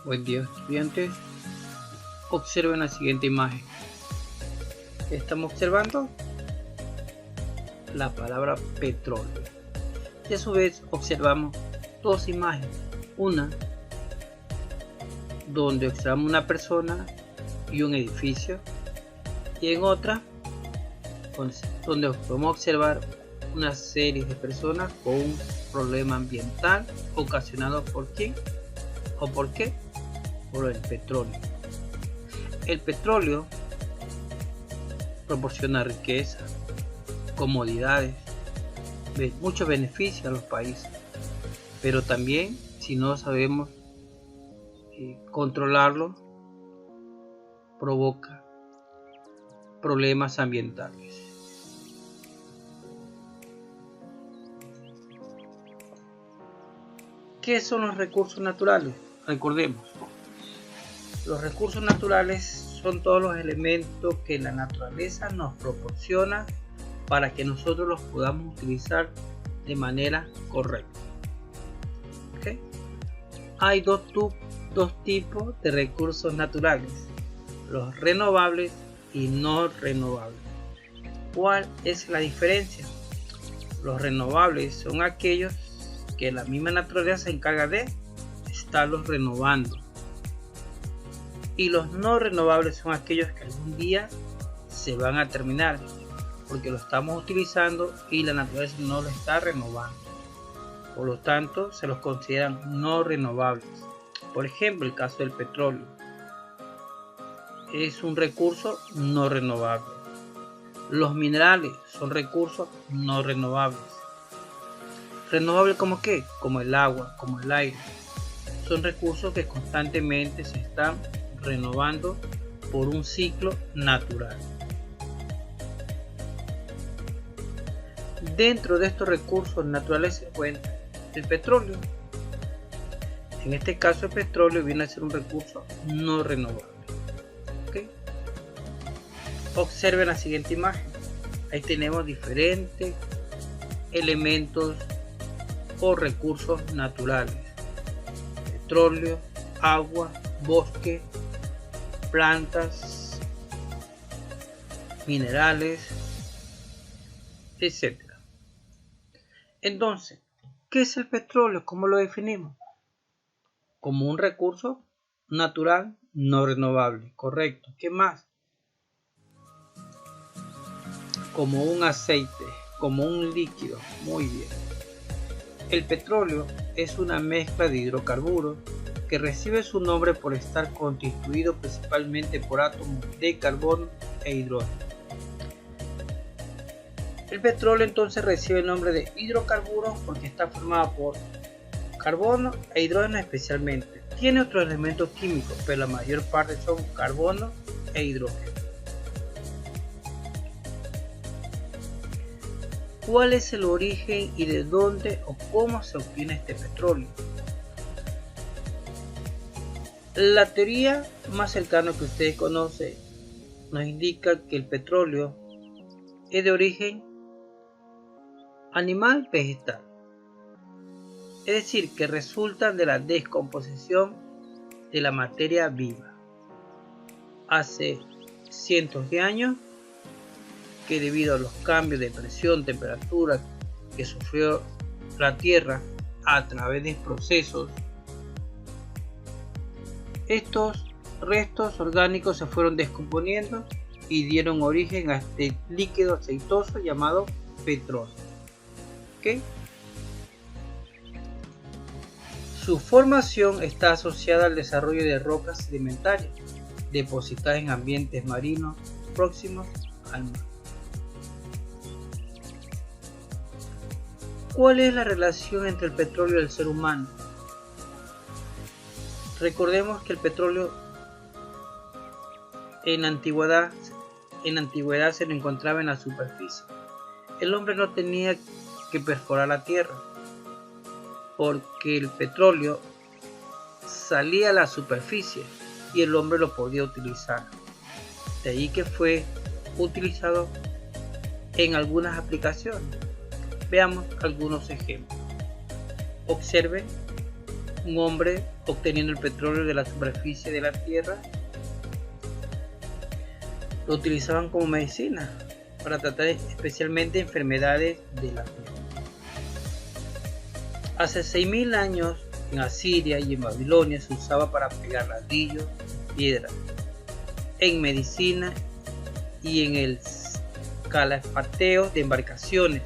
Buen día, estudiantes. Observen la siguiente imagen. Estamos observando la palabra petróleo. Y a su vez observamos dos imágenes. Una donde observamos una persona y un edificio. Y en otra donde podemos observar una serie de personas con un problema ambiental ocasionado por quién o por qué. Por el petróleo. El petróleo proporciona riqueza, comodidades, muchos beneficios a los países, pero también si no sabemos controlarlo, provoca problemas ambientales. ¿Qué son los recursos naturales? Recordemos. Los recursos naturales son todos los elementos que la naturaleza nos proporciona para que nosotros los podamos utilizar de manera correcta. ¿Okay? Hay dos tipos de recursos naturales, los renovables y no renovables. ¿Cuál es la diferencia? Los renovables son aquellos que la misma naturaleza se encarga de estarlos renovando. Y los no renovables son aquellos que algún día se van a terminar porque lo estamos utilizando y la naturaleza no lo está renovando. Por lo tanto, se los consideran no renovables. Por ejemplo, el caso del petróleo es un recurso no renovable. Los minerales son recursos no renovables. ¿Renovables como qué? Como el agua, como el aire. Son recursos que constantemente se están renovando por un ciclo natural. Dentro de estos recursos naturales se encuentra el petróleo. En este caso el petróleo viene a ser un recurso no renovable. ¿Okay? Observen la siguiente imagen. Ahí tenemos diferentes elementos o recursos naturales: petróleo, agua, bosque, plantas, minerales, etc. Entonces, ¿qué es el petróleo? ¿Cómo lo definimos? Como un recurso natural no renovable, correcto. ¿Qué más? Como un aceite, como un líquido, muy bien. El petróleo es una mezcla de hidrocarburos que recibe su nombre por estar constituido principalmente por átomos de carbono e hidrógeno. El petróleo entonces recibe el nombre de hidrocarburos porque está formado por carbono e hidrógeno especialmente. Tiene otros elementos químicos, pero la mayor parte son carbono e hidrógeno. ¿Cuál es el origen y de dónde o cómo se obtiene este petróleo? La teoría más cercana que ustedes conocen nos indica que el petróleo es de origen animal vegetal, es decir, que resulta de la descomposición de la materia viva. Hace cientos de años que debido a los cambios de presión, temperatura que sufrió la Tierra a través de procesos, estos restos orgánicos se fueron descomponiendo y dieron origen a este líquido aceitoso llamado petróleo. ¿Okay? Su formación está asociada al desarrollo de rocas sedimentarias depositadas en ambientes marinos próximos al mar. ¿Cuál es la relación entre el petróleo y el ser humano? Recordemos que el petróleo en la antigüedad se lo encontraba en la superficie. El hombre no tenía que perforar la tierra porque el petróleo salía a la superficie y el hombre lo podía utilizar. De ahí que fue utilizado en algunas aplicaciones. Veamos algunos ejemplos. Observen un hombre obteniendo el petróleo de la superficie de la tierra. Lo utilizaban como medicina para tratar especialmente enfermedades de la piel. Hace 6000 años en Asiria y en Babilonia se usaba para pegar ladrillos y piedras, en medicina y en el calafateo de embarcaciones.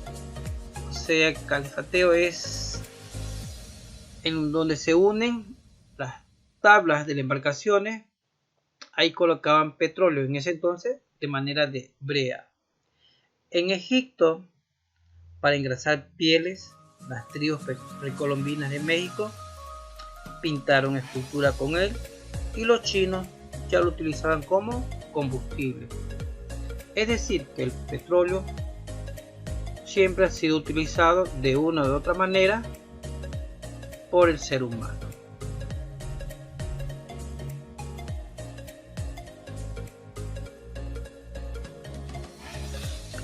O sea, el calafateo es en donde se unen las tablas de las embarcaciones. Ahí colocaban petróleo en ese entonces de manera de brea. En Egipto, para engrasar pieles, las tribus precolombinas de México pintaron escultura con él, y los chinos ya lo utilizaban como combustible. Es decir, que el petróleo siempre ha sido utilizado de una u otra manera por el ser humano.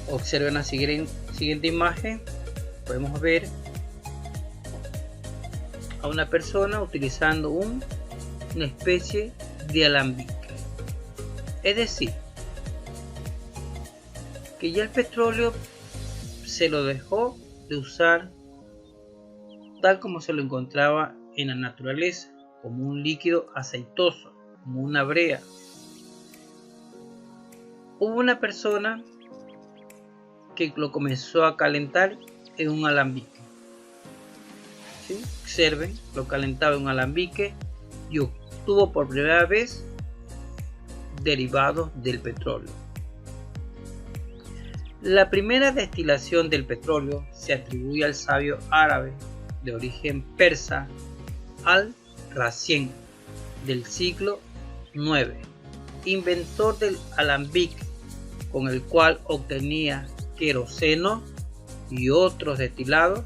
Observen la siguiente imagen. Podemos ver a una persona utilizando una especie de alambique. Es decir, que ya el petróleo se lo dejó de usar tal como se lo encontraba en la naturaleza, como un líquido aceitoso, como una brea. Hubo una persona que lo comenzó a calentar en un alambique. ¿Sí? Observen, lo calentaba en un alambique y obtuvo por primera vez derivados del petróleo. La primera destilación del petróleo se atribuye al sabio árabe de origen persa Al-Razien del siglo IX, inventor del alambique, con el cual obtenía queroseno y otros destilados,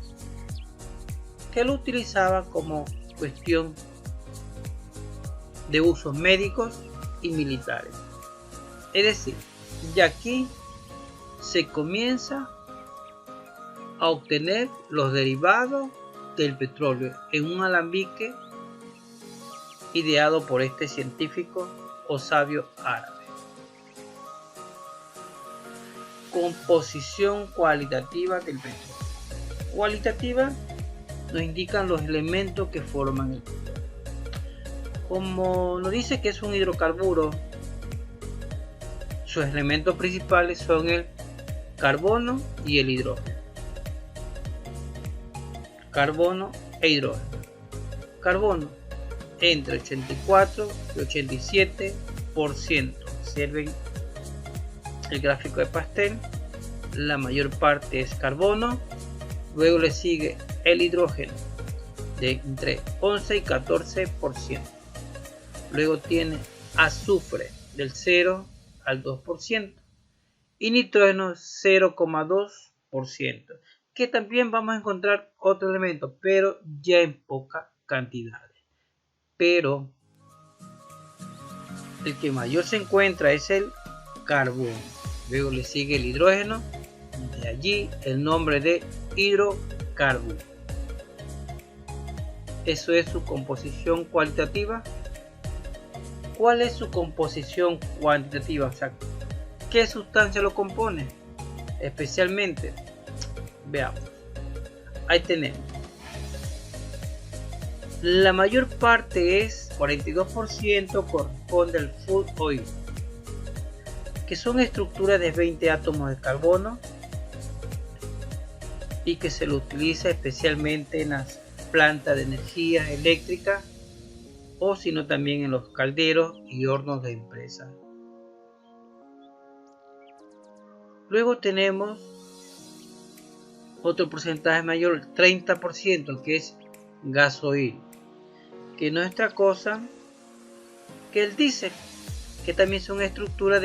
que lo utilizaba como cuestión de usos médicos y militares. Es decir, ya aquí se comienza a obtener los derivados del petróleo en un alambique ideado por este científico o sabio árabe. Composición cualitativa del petróleo. Cualitativa nos indican los elementos que forman el petróleo. Como nos dice que es un hidrocarburo, sus elementos principales son el carbono y el hidrógeno. Carbono e hidrógeno. Carbono entre 84 y 87%. Observen el gráfico de pastel. La mayor parte es carbono, luego le sigue el hidrógeno de entre 11 y 14%, luego tiene azufre del 0 al 2% y nitrógeno 0,2%, que también vamos a encontrar otro elemento, pero ya en poca cantidad. Pero el que mayor se encuentra es el carbono, luego le sigue el hidrógeno, de allí el nombre de hidrocarburo. Eso es su composición cualitativa. ¿Cuál es su composición cuantitativa? O sea, ¿qué sustancia lo compone? Especialmente, veamos, ahí tenemos. La mayor parte es 42%, corresponde al fuel oil, que son estructuras de 20 átomos de carbono y que se lo utiliza especialmente en las plantas de energía eléctrica, o sino también en los calderos y hornos de empresas. Luego tenemos otro porcentaje mayor, el 30%, que es gasoil, que no es otra cosa que el diésel, que también son estructuras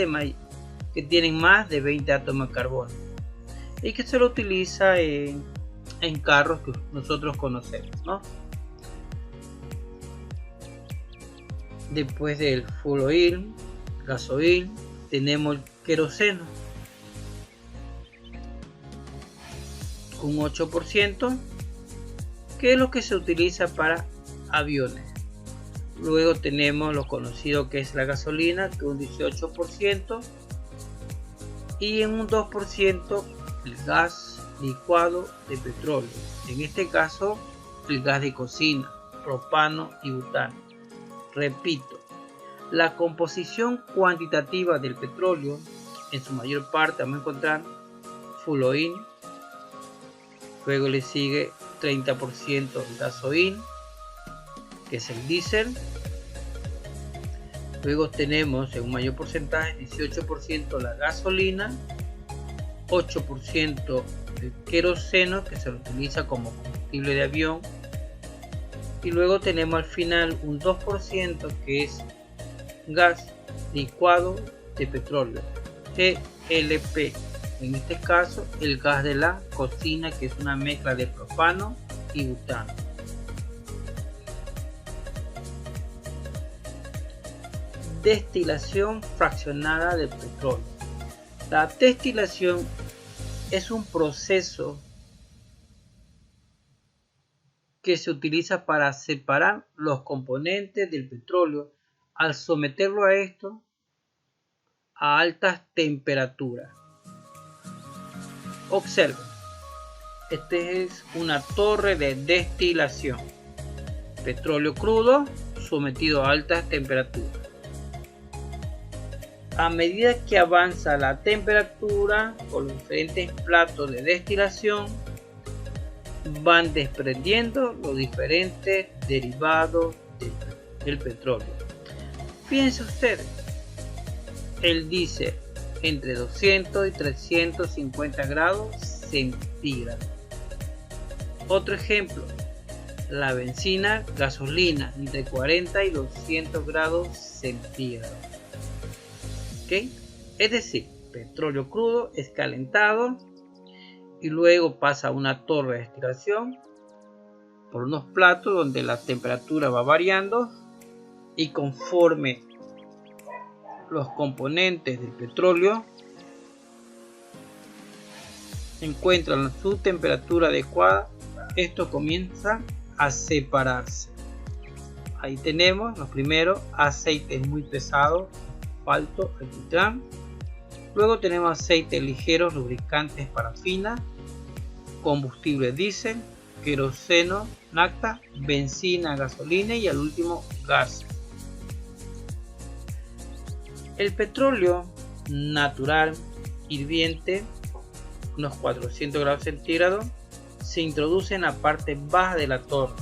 que tienen más de 20 átomos de carbono y que se lo utiliza en carros que nosotros conocemos, ¿no? Después del fuel oil, gasoil, tenemos el queroseno con un 8%, que es lo que se utiliza para aviones. Luego tenemos lo conocido que es la gasolina, que es un 18%, y en un 2% el gas licuado de petróleo, en este caso el gas de cocina, propano y butano. Repito, la composición cuantitativa del petróleo, en su mayor parte vamos a encontrar full oil, luego le sigue 30% el gasoil, que es el diésel. Luego tenemos en un mayor porcentaje 18% la gasolina, 8% el queroseno, que se lo utiliza como combustible de avión, y luego tenemos al final un 2% que es gas licuado de petróleo, GLP, en este caso el gas de la cocina, que es una mezcla de propano y butano. Destilación fraccionada del petróleo. La destilación es un proceso que se utiliza para separar los componentes del petróleo al someterlo a esto a altas temperaturas. Observen, este es una torre de destilación. Petróleo crudo sometido a altas temperaturas. A medida que avanza la temperatura, con los diferentes platos de destilación van desprendiendo los diferentes derivados del petróleo. Fíjense ustedes, el diésel entre 200 y 350 grados centígrados. Otro ejemplo, la benzina, gasolina entre 40 y 200 grados centígrados. ¿Okay? Es decir, petróleo crudo es calentado y luego pasa a una torre de destilación por unos platos donde la temperatura va variando, y conforme los componentes del petróleo encuentran su temperatura adecuada, esto comienza a separarse. Ahí tenemos los primeros aceites muy pesados, asfalto, alquitrán. Luego tenemos aceites ligeros, lubricantes, parafina, combustible diésel, queroseno, nafta, benzina, gasolina y al último gas. El petróleo natural hirviente, unos 400 grados centígrados, se introduce en la parte baja de la torre.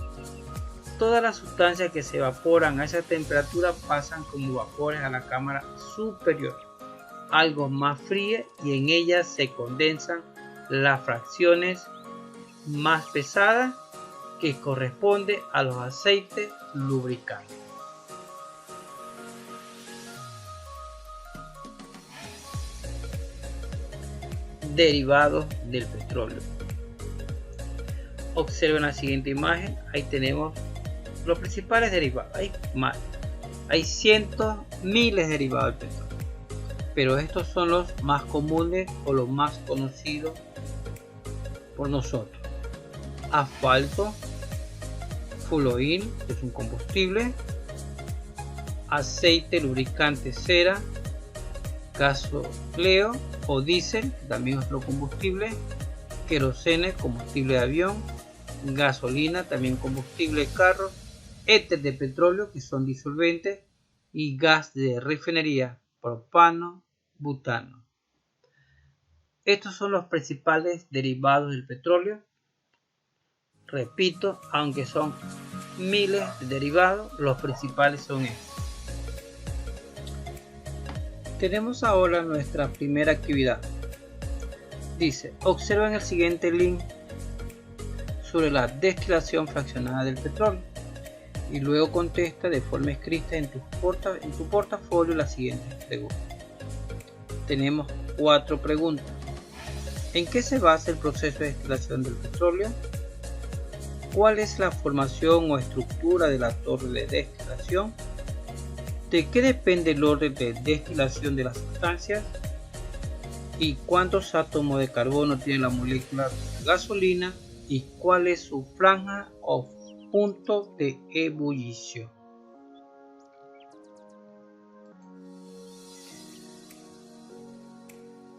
Todas las sustancias que se evaporan a esa temperatura pasan como vapores a la cámara superior, algo más fría, y en ellas se condensan las fracciones más pesadas que corresponde a los aceites lubricantes. Derivados del petróleo. Observen la siguiente imagen. Ahí tenemos los principales derivados. Hay cientos, miles de derivados del petróleo, pero estos son los más comunes o los más conocidos por nosotros: asfalto, full oil, que es un combustible, aceite, lubricante, cera, gasóleo o diésel, también otro combustible, queroseno, combustible de avión, gasolina, también combustible de carro, éter de petróleo, que son disolventes, y gas de refinería, propano, butano. Estos son los principales derivados del petróleo. Repito, aunque son miles de derivados, los principales son estos. Tenemos ahora nuestra primera actividad. Dice, observen el siguiente link sobre la destilación fraccionada del petróleo y luego contesta de forma escrita en tu portafolio las siguientes preguntas. Tenemos 4 preguntas. ¿En qué se basa el proceso de destilación del petróleo? ¿Cuál es la formación o estructura de la torre de destilación? ¿De qué depende el orden de destilación de las sustancias? ¿Y cuántos átomos de carbono tiene la molécula de gasolina? ¿Y cuál es su franja o punto de ebullición?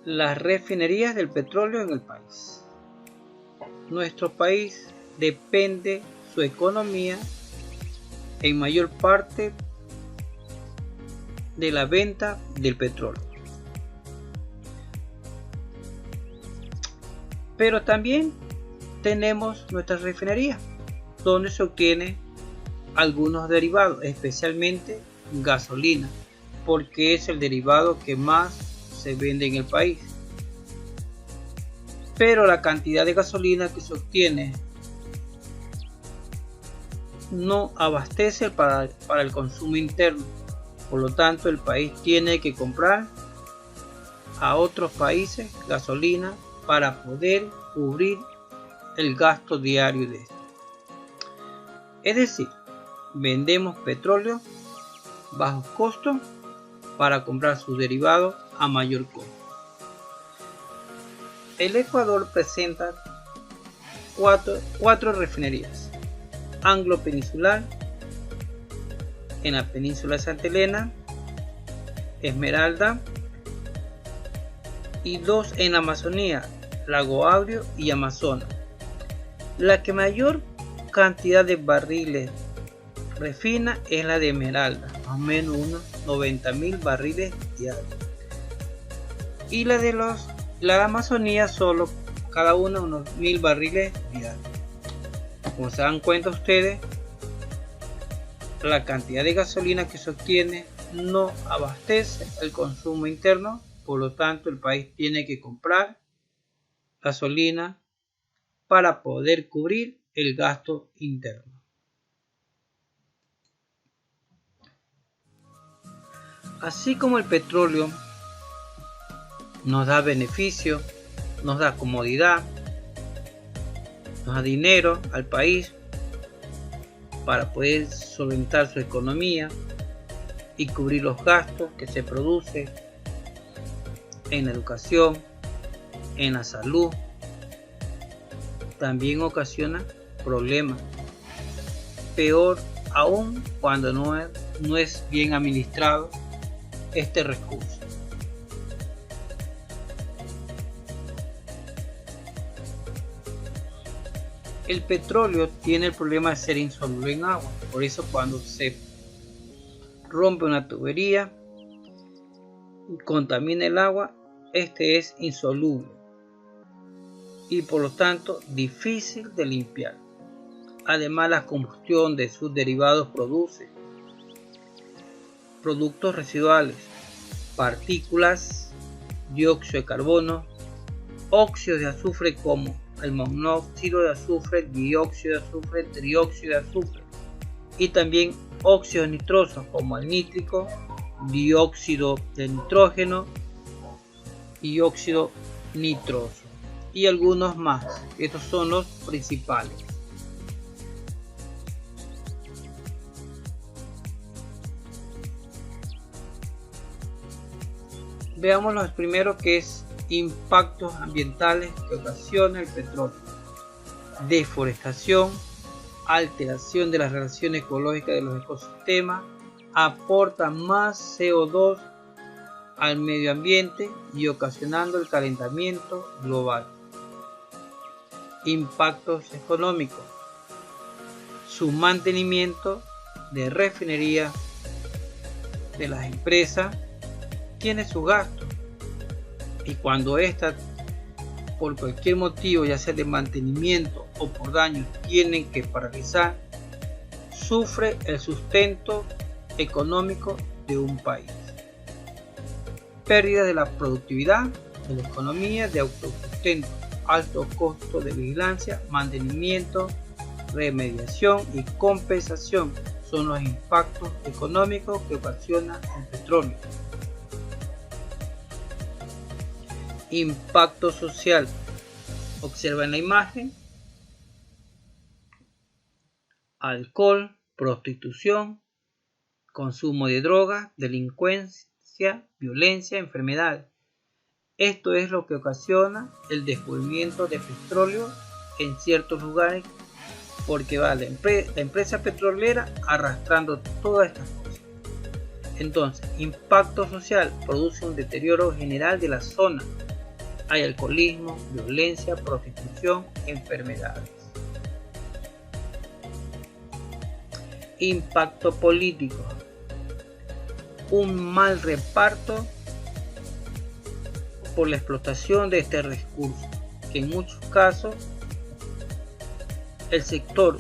las refinerías del petróleo en el país. Nuestro país depende su economía en mayor parte de la venta del petróleo. Pero también tenemos nuestras refinerías, donde se obtiene algunos derivados, especialmente gasolina, porque es el derivado que más se vende en el país. Pero la cantidad de gasolina que se obtiene no abastece para el consumo interno. Por lo tanto, el país tiene que comprar a otros países gasolina para poder cubrir el gasto diario de esto. Es decir, vendemos petróleo bajo costo para comprar sus derivados a mayor costo. El Ecuador presenta cuatro refinerías: Anglo Peninsular, en la península de Santa Elena, Esmeralda, y 2 en la Amazonía, Lago Agrio y Amazonas. La que mayor cantidad de barriles refina es la de Esmeralda, más o menos unos 90.000 barriles diarios, y la de Amazonía solo cada una unos 1.000 barriles diarios. Como se dan cuenta ustedes, la cantidad de gasolina que se obtiene no abastece el consumo interno, por lo tanto el país tiene que comprar gasolina para poder cubrir el gasto interno. Así como el petróleo nos da beneficio, nos da comodidad, nos da dinero al país para poder solventar su economía y cubrir los gastos que se producen en la educación, en la salud, también ocasiona problemas, peor aún cuando no es bien administrado este recurso. El petróleo tiene el problema de ser insoluble en agua, por eso cuando se rompe una tubería y contamina el agua, este es insoluble y por lo tanto difícil de limpiar. Además, la combustión de sus derivados produce productos residuales, partículas, dióxido de carbono, óxidos de azufre como el monóxido de azufre, dióxido de azufre, trióxido de azufre, y también óxidos nitrosos como el nítrico, dióxido de nitrógeno y óxido nitroso, y algunos más. Estos son los principales. Veamos los primeros, que es impactos ambientales que ocasiona el petróleo: deforestación, alteración de las relaciones ecológicas de los ecosistemas, aporta más CO2 al medio ambiente y ocasionando el calentamiento global. Impactos económicos: su mantenimiento de refinería de las empresas tiene su gasto, y cuando ésta por cualquier motivo, ya sea de mantenimiento o por daño, tienen que paralizar, sufre el sustento económico de un país. Pérdida de la productividad, de la economía, de autosustento, alto costo de vigilancia, mantenimiento, remediación y compensación son los impactos económicos que ocasiona el petróleo. Impacto social: observa en la imagen: alcohol, prostitución, consumo de drogas, delincuencia, violencia, enfermedades. Esto es lo que ocasiona el descubrimiento de petróleo en ciertos lugares, porque va la empresa petrolera arrastrando todas estas cosas. Entonces, impacto social: produce un deterioro general de la zona, hay alcoholismo, violencia, prostitución, enfermedades. Impacto político. Un mal reparto por la explotación de este recurso, que en muchos casos el sector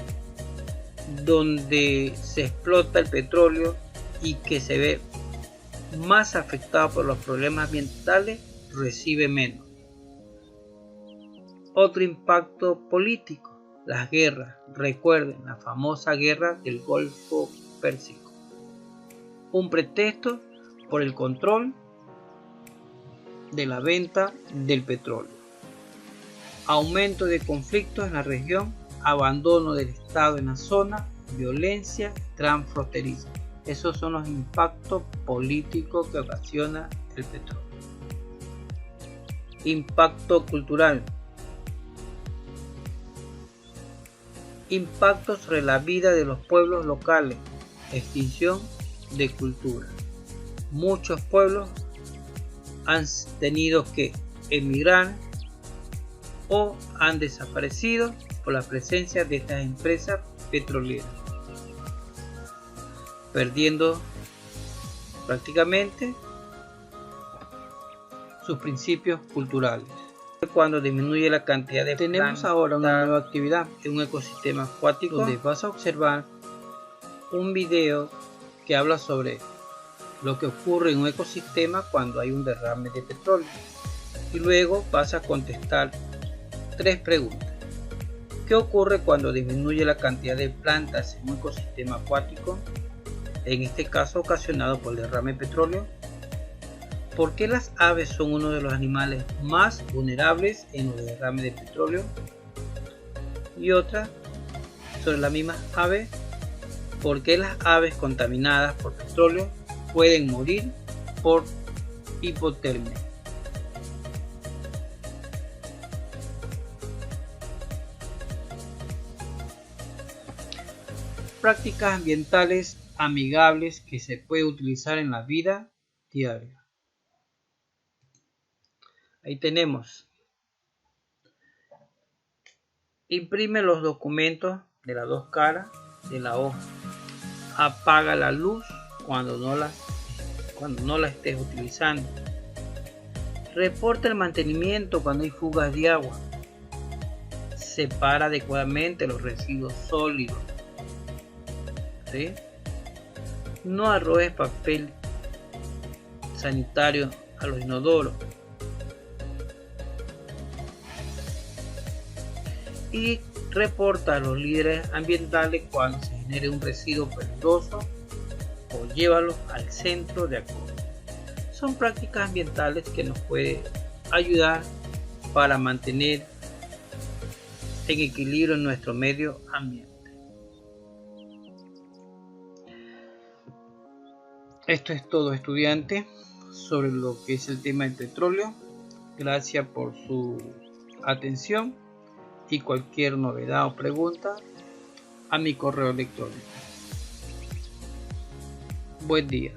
donde se explota el petróleo y que se ve más afectado por los problemas ambientales recibe menos. Otro impacto político, las guerras. Recuerden la famosa guerra del Golfo Pérsico, un pretexto por el control de la venta del petróleo. Aumento de conflictos en la región, abandono del Estado en la zona, violencia transfronteriza. Esos son los impactos políticos que ocasiona el petróleo. Impacto cultural. Impacto sobre la vida de los pueblos locales. Extinción de cultura. Muchos pueblos han tenido que emigrar o han desaparecido por la presencia de estas empresas petroleras, perdiendo prácticamente sus principios culturales. Cuando disminuye la cantidad de tenemos ahora una nueva actividad en un ecosistema acuático, donde vas a observar un video que habla sobre lo que ocurre en un ecosistema cuando hay un derrame de petróleo, y luego vas a contestar 3 preguntas. ¿Qué ocurre cuando disminuye la cantidad de plantas en un ecosistema acuático? En este caso ocasionado por el derrame de petróleo. ¿Por qué las aves son uno de los animales más vulnerables en los derrames de petróleo? Y otra sobre las mismas aves. ¿Por qué las aves contaminadas por petróleo pueden morir por hipotermia? Prácticas ambientales amigables que se puede utilizar en la vida diaria. Ahí tenemos. Imprime los documentos de las 2 caras de la hoja. Apaga la luz cuando no la estés utilizando. Reporta el mantenimiento cuando hay fugas de agua. Separa adecuadamente los residuos sólidos. ¿Sí? No arrojes papel sanitario a los inodoros. Y reporta a los líderes ambientales cuando se genere un residuo peligroso o llévalo al centro de acopio. Son prácticas ambientales que nos pueden ayudar para mantener en equilibrio en nuestro medio ambiente. Esto es todo, estudiantes, sobre lo que es el tema del petróleo. Gracias por su atención y cualquier novedad o pregunta a mi correo electrónico. Buen día.